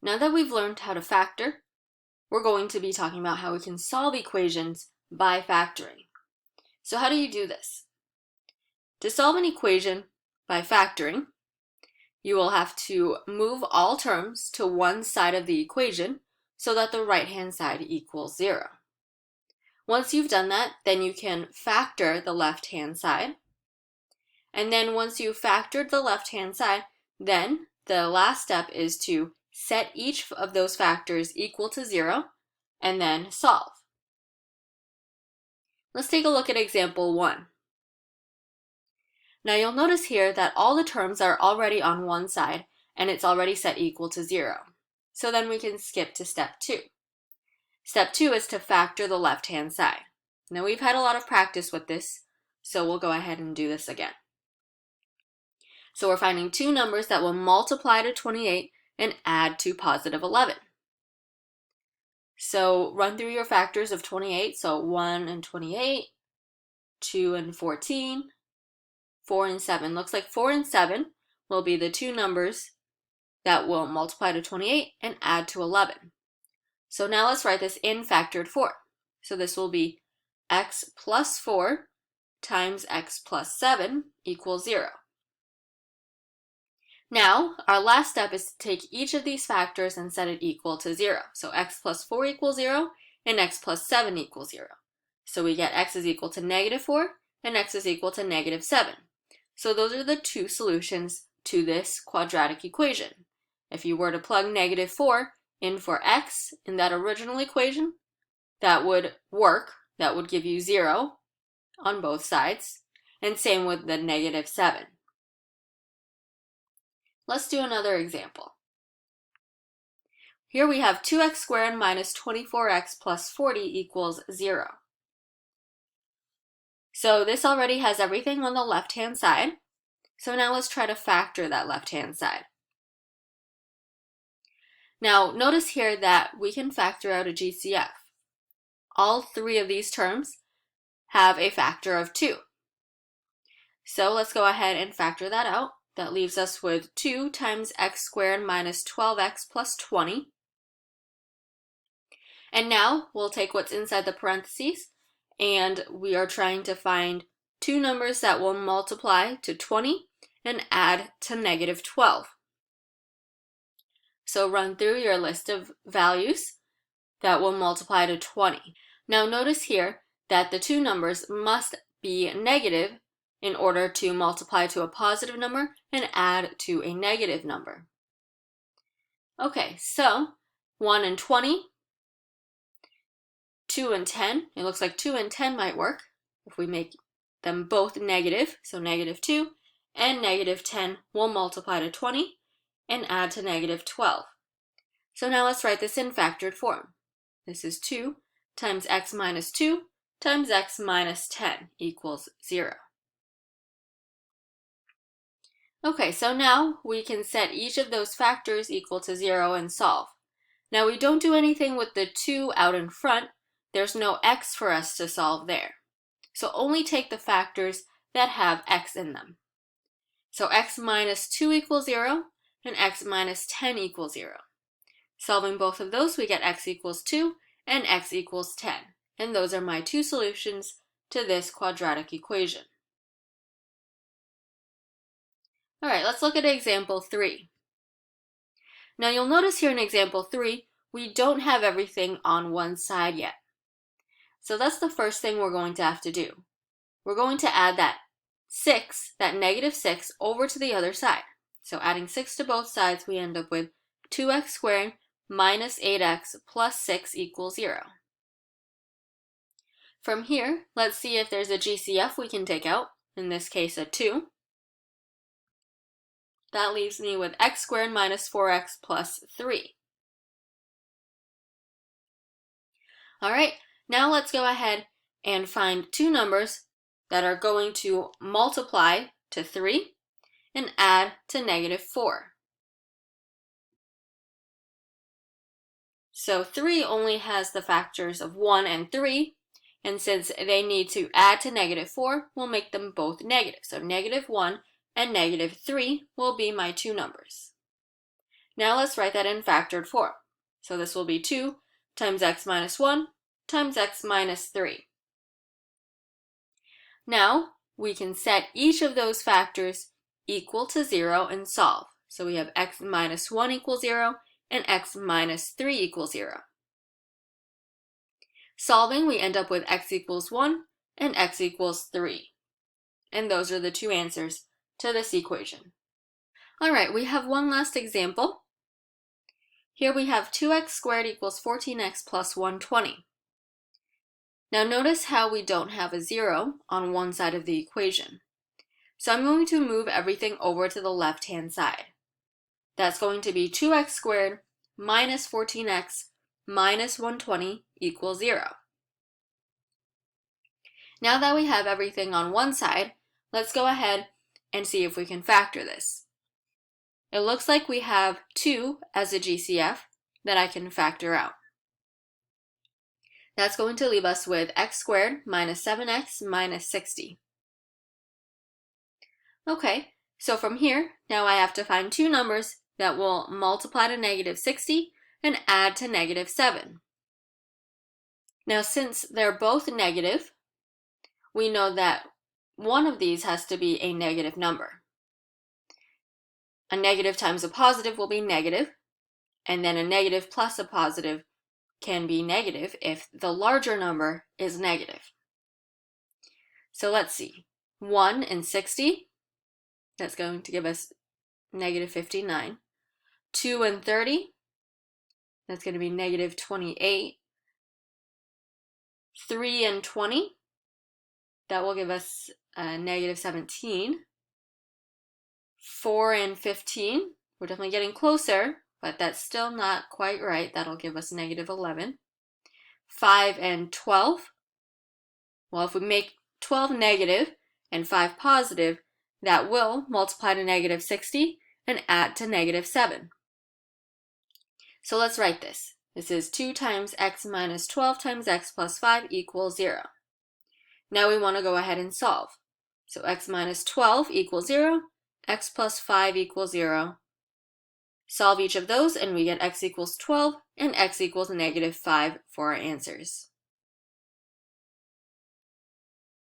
Now that we've learned how to factor, we're going to be talking about how we can solve equations by factoring. So how do you do this? To solve an equation by factoring, you will have to move all terms to one side of the equation so that the right-hand side equals 0. Once you've done that, then you can factor the left-hand side. And then once you've factored the left-hand side, then the last step is to set each of those factors equal to 0 and then solve. Let's take a look at example 1. Now you'll notice here that all the terms are already on one side and it's already set equal to 0. So then we can skip to step 2. Step 2 is to factor the left-hand side. Now we've had a lot of practice with this, so we'll go ahead and do this again. So we're finding two numbers that will multiply to 28 and add to positive 11. So run through your factors of 28, so 1 and 28, 2 and 14, 4 and 7. Looks like 4 and 7 will be the two numbers that will multiply to 28 and add to 11. So now let's write this in factored form. So this will be x plus 4 times x plus 7 equals 0. Now, our last step is to take each of these factors and set it equal to 0. So x plus 4 equals 0 and x plus 7 equals 0. So we get x is equal to negative 4 and x is equal to negative 7. So those are the two solutions to this quadratic equation. If you were to plug negative 4 in for x in that original equation, that would work. That would give you 0 on both sides. And same with the negative 7. Let's do another example. Here we have 2x squared minus 24x plus 40 equals 0. So this already has everything on the left-hand side. So now let's try to factor that left-hand side. Now notice here that we can factor out a GCF. All three of these terms have a factor of 2. So let's go ahead and factor that out. That leaves us with 2 times x squared minus 12x plus 20. And now we'll take what's inside the parentheses, and we are trying to find two numbers that will multiply to 20 and add to negative 12. So run through your list of values that will multiply to 20. Now notice here that the two numbers must be negative in order to multiply to a positive number and add to a negative number. Okay, so 1 and 20, 2 and 10. It looks like 2 and 10 might work if we make them both negative. So negative 2 and negative 10 will multiply to 20 and add to negative 12. So now let's write this in factored form. This is 2 times x minus 2 times x minus 10 equals 0. Okay, so now we can set each of those factors equal to 0 and solve. Now we don't do anything with the 2 out in front. There's no x for us to solve there. So only take the factors that have x in them. So x minus 2 equals 0 and x minus 10 equals 0. Solving both of those, we get x equals 2 and x equals 10. And those are my two solutions to this quadratic equation. All right, let's look at example 3. Now you'll notice here in example 3, we don't have everything on one side yet. So that's the first thing we're going to have to do. We're going to add that 6, that negative 6, over to the other side. So adding 6 to both sides, we end up with 2x squared minus 8x plus 6 equals 0. From here, let's see if there's a GCF we can take out, in this case a 2. That leaves me with x squared minus 4x plus 3. All right, now let's go ahead and find two numbers that are going to multiply to 3 and add to negative 4. So 3 only has the factors of 1 and 3, and since they need to add to negative 4, we'll make them both negative. So negative 1 and negative 3 will be my two numbers. Now let's write that in factored form. So this will be 2 times x minus 1 times x minus 3. Now we can set each of those factors equal to 0 and solve. So we have x minus 1 equals 0 and x minus 3 equals 0. Solving, we end up with x equals 1 and x equals 3. And those are the two answers to this equation. All right, we have one last example. Here we have 2x squared equals 14x plus 120. Now notice how we don't have a 0 on one side of the equation. So I'm going to move everything over to the left-hand side. That's going to be 2x squared minus 14x minus 120 equals 0. Now that we have everything on one side, let's go ahead and see if we can factor this. It looks like we have 2 as a GCF that I can factor out. That's going to leave us with x squared minus 7x minus 60. Okay, so from here, now I have to find two numbers that will multiply to negative 60 and add to negative 7. Now since they're both negative, we know that one of these has to be a negative number. A negative times a positive will be negative, and then a negative plus a positive can be negative if the larger number is negative. So let's see, 1 and 60, that's going to give us negative 59. 2 and 30, that's going to be negative 28. 3 and 20, that will give us negative 17. 4 and 15, we're definitely getting closer, but that's still not quite right. That'll give us negative 11. 5 and 12, well, if we make 12 negative and 5 positive, that will multiply to negative 60 and add to negative 7. So let's write this. This is 2 times x minus 12 times x plus 5 equals 0. Now we want to go ahead and solve. So x minus 12 equals 0, x plus 5 equals 0. Solve each of those and we get x equals 12 and x equals negative 5 for our answers.